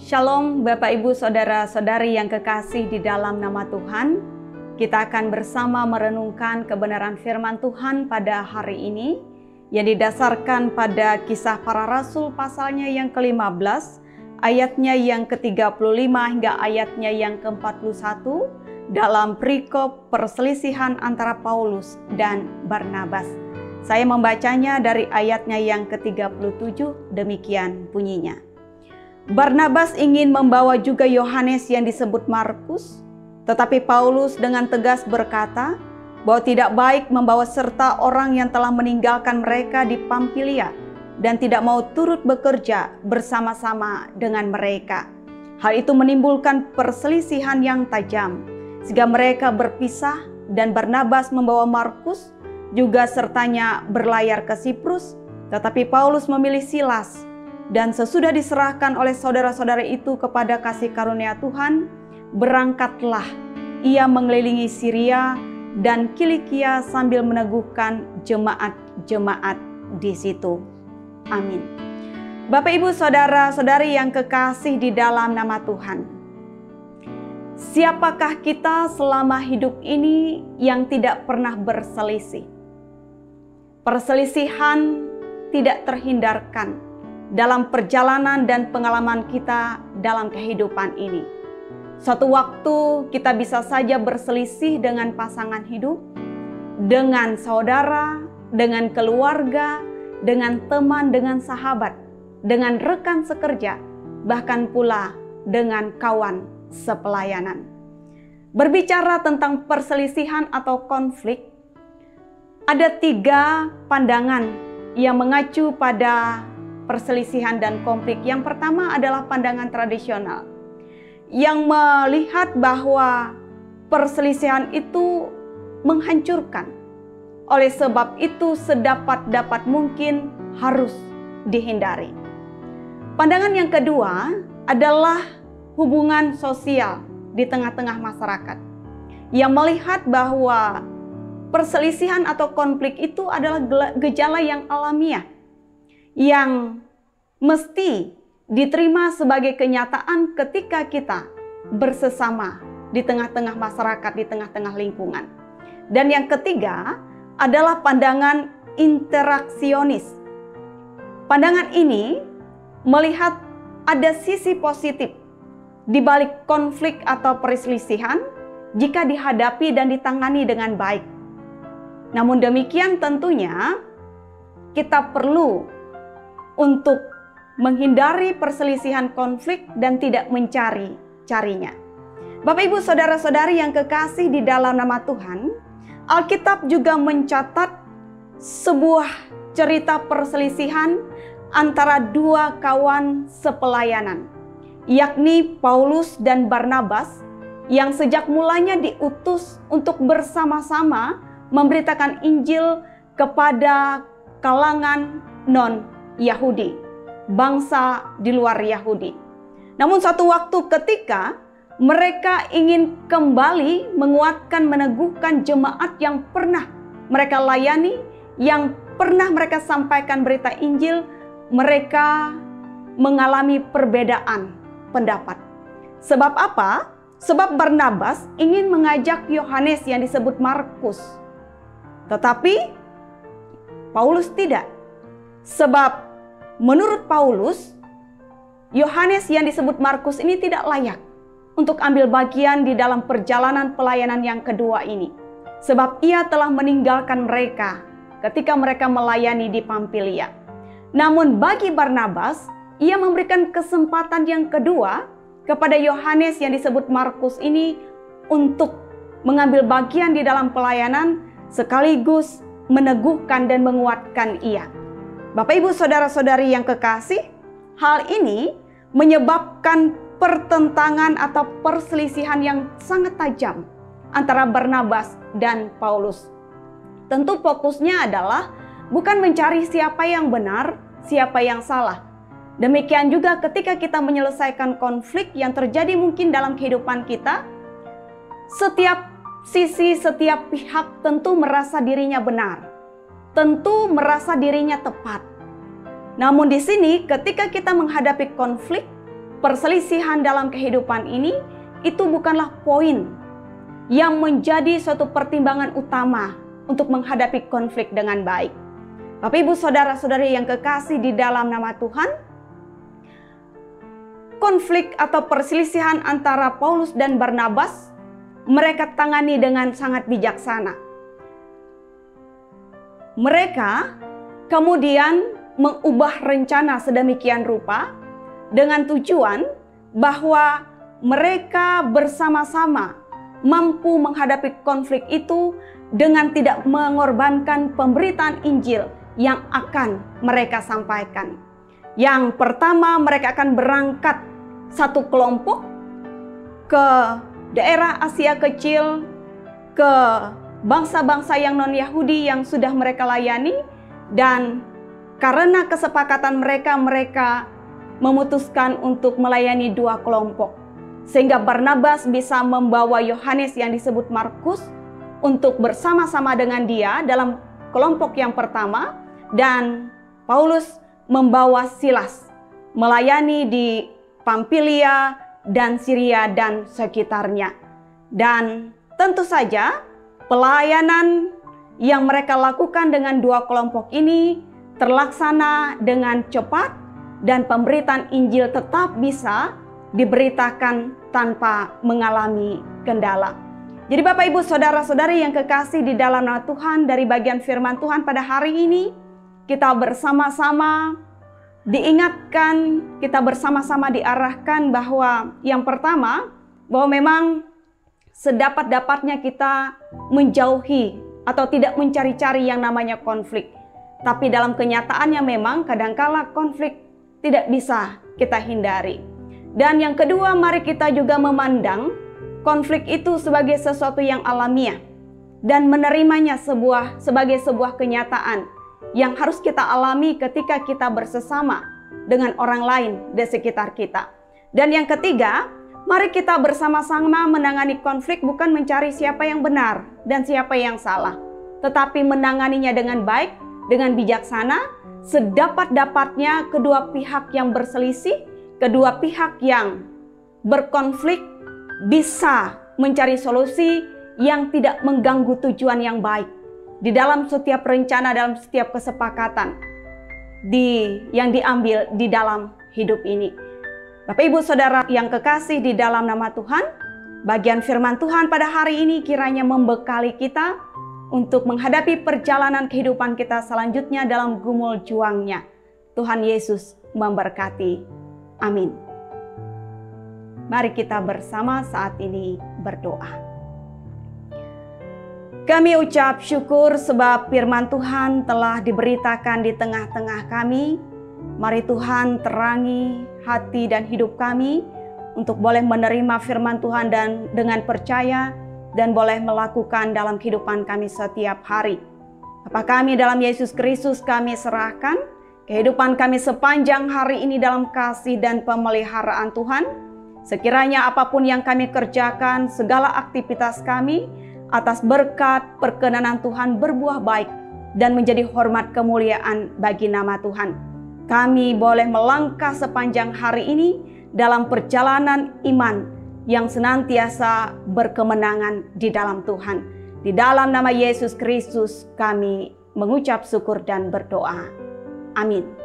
Shalom Bapak Ibu Saudara-saudari yang kekasih di dalam nama Tuhan. Kita akan bersama merenungkan kebenaran firman Tuhan pada hari ini yang didasarkan pada Kisah Para Rasul pasalnya yang ke-15, ayatnya yang ke-35 hingga ayatnya yang ke-41 dalam perikop perselisihan antara Paulus dan Barnabas. Saya membacanya dari ayatnya yang ke-37, demikian bunyinya. Barnabas ingin membawa juga Yohanes yang disebut Markus, tetapi Paulus dengan tegas berkata bahwa tidak baik membawa serta orang yang telah meninggalkan mereka di Pamfilia dan tidak mau turut bekerja bersama-sama dengan mereka. Hal itu menimbulkan perselisihan yang tajam, sehingga mereka berpisah dan Barnabas membawa Markus juga sertanya berlayar ke Siprus, tetapi Paulus memilih Silas. Dan sesudah diserahkan oleh saudara-saudara itu kepada kasih karunia Tuhan, berangkatlah ia mengelilingi Syria dan Kilikia sambil meneguhkan jemaat-jemaat di situ. Amin. Bapak Ibu Saudara-saudari yang kekasih di dalam nama Tuhan. Siapakah kita selama hidup ini yang tidak pernah berselisih? Perselisihan tidak terhindarkan dalam perjalanan dan pengalaman kita dalam kehidupan ini. Suatu waktu kita bisa saja berselisih dengan pasangan hidup, dengan saudara, dengan keluarga, dengan teman, dengan sahabat, dengan rekan sekerja, bahkan pula dengan kawan sepelayanan. Berbicara tentang perselisihan atau konflik, ada 3 pandangan yang mengacu pada perselisihan dan konflik. Yang pertama adalah pandangan tradisional yang melihat bahwa perselisihan itu menghancurkan. Oleh sebab itu sedapat-dapat mungkin harus dihindari. Pandangan yang kedua adalah hubungan sosial di tengah-tengah masyarakat yang melihat bahwa perselisihan atau konflik itu adalah gejala yang alamiah yang mesti diterima sebagai kenyataan ketika kita bersesama di tengah-tengah masyarakat, di tengah-tengah lingkungan. Dan yang ketiga adalah pandangan interaksionis. Pandangan ini melihat ada sisi positif di balik konflik atau perselisihan jika dihadapi dan ditangani dengan baik. Namun demikian tentunya kita perlu untuk menghindari perselisihan konflik dan tidak mencari-carinya. Bapak Ibu Saudara-saudari yang kekasih di dalam nama Tuhan, Alkitab juga mencatat sebuah cerita perselisihan antara 2 kawan sepelayanan, yakni Paulus dan Barnabas, yang sejak mulanya diutus untuk bersama-sama memberitakan Injil kepada kalangan non-Yahudi, bangsa di luar Yahudi. Namun suatu waktu ketika mereka ingin kembali menguatkan, meneguhkan jemaat yang pernah mereka layani, yang pernah mereka sampaikan berita Injil, mereka mengalami perbedaan pendapat. Sebab apa? Sebab Barnabas ingin mengajak Yohanes yang disebut Markus, tetapi Paulus tidak. Sebab menurut Paulus, Yohanes yang disebut Markus ini tidak layak untuk ambil bagian di dalam perjalanan pelayanan yang kedua ini. Sebab ia telah meninggalkan mereka ketika mereka melayani di Pamfilia. Namun bagi Barnabas, ia memberikan kesempatan yang kedua kepada Yohanes yang disebut Markus ini untuk mengambil bagian di dalam pelayanan sekaligus meneguhkan dan menguatkan ia. Bapak Ibu Saudara-saudari yang kekasih, hal ini menyebabkan pertentangan atau perselisihan yang sangat tajam antara Barnabas dan Paulus. Tentu fokusnya adalah bukan mencari siapa yang benar, siapa yang salah. Demikian juga ketika kita menyelesaikan konflik yang terjadi mungkin dalam kehidupan kita, setiap sisi, setiap pihak tentu merasa dirinya benar, tentu merasa dirinya tepat. Namun di sini ketika kita menghadapi konflik, perselisihan dalam kehidupan ini itu bukanlah poin yang menjadi suatu pertimbangan utama untuk menghadapi konflik dengan baik. Bapak Ibu saudara-saudari yang kekasih di dalam nama Tuhan, konflik atau perselisihan antara Paulus dan Barnabas mereka tangani dengan sangat bijaksana. Mereka kemudian mengubah rencana sedemikian rupa dengan tujuan bahwa mereka bersama-sama mampu menghadapi konflik itu dengan tidak mengorbankan pemberitaan Injil yang akan mereka sampaikan. Yang pertama, mereka akan berangkat satu kelompok ke daerah Asia Kecil, ke bangsa-bangsa yang non-Yahudi yang sudah mereka layani, dan karena kesepakatan mereka memutuskan untuk melayani dua kelompok. Sehingga Barnabas bisa membawa Yohanes yang disebut Markus untuk bersama-sama dengan dia dalam kelompok yang pertama, dan Paulus membawa Silas melayani di Pamfilia dan Syria dan sekitarnya. Dan tentu saja pelayanan yang mereka lakukan dengan dua kelompok ini terlaksana dengan cepat dan pemberitaan Injil tetap bisa diberitakan tanpa mengalami kendala. Jadi Bapak Ibu saudara-saudari yang kekasih di dalam nama Tuhan, dari bagian firman Tuhan pada hari ini kita bersama-sama diingatkan, kita bersama-sama diarahkan bahwa yang pertama, bahwa memang sedapat-dapatnya kita menjauhi atau tidak mencari-cari yang namanya konflik. Tapi dalam kenyataannya memang kadangkala konflik tidak bisa kita hindari. Dan yang kedua, mari kita juga memandang konflik itu sebagai sesuatu yang alamiah dan menerimanya sebagai sebuah kenyataan yang harus kita alami ketika kita bersesama dengan orang lain di sekitar kita. Dan yang ketiga, mari kita bersama-sama menangani konflik bukan mencari siapa yang benar dan siapa yang salah, tetapi menanganinya dengan baik, dengan bijaksana, sedapat-dapatnya kedua pihak yang berselisih, kedua pihak yang berkonflik bisa mencari solusi yang tidak mengganggu tujuan yang baik di dalam setiap rencana, dalam setiap kesepakatan yang diambil di dalam hidup ini. Bapak Ibu Saudara yang kekasih di dalam nama Tuhan, bagian firman Tuhan pada hari ini kiranya membekali kita untuk menghadapi perjalanan kehidupan kita selanjutnya dalam gumul juangnya. Tuhan Yesus memberkati. Amin. Mari kita bersama saat ini berdoa. Kami ucap syukur sebab firman Tuhan telah diberitakan di tengah-tengah kami. Mari Tuhan terangi hati dan hidup kami untuk boleh menerima firman Tuhan dan dengan percaya dan boleh melakukan dalam kehidupan kami setiap hari. Bapa kami dalam Yesus Kristus, kami serahkan kehidupan kami sepanjang hari ini dalam kasih dan pemeliharaan Tuhan. Sekiranya apapun yang kami kerjakan, segala aktivitas kami atas berkat perkenanan Tuhan berbuah baik dan menjadi hormat kemuliaan bagi nama Tuhan. Kami boleh melangkah sepanjang hari ini dalam perjalanan iman yang senantiasa berkemenangan di dalam Tuhan. Di dalam nama Yesus Kristus kami mengucap syukur dan berdoa. Amin.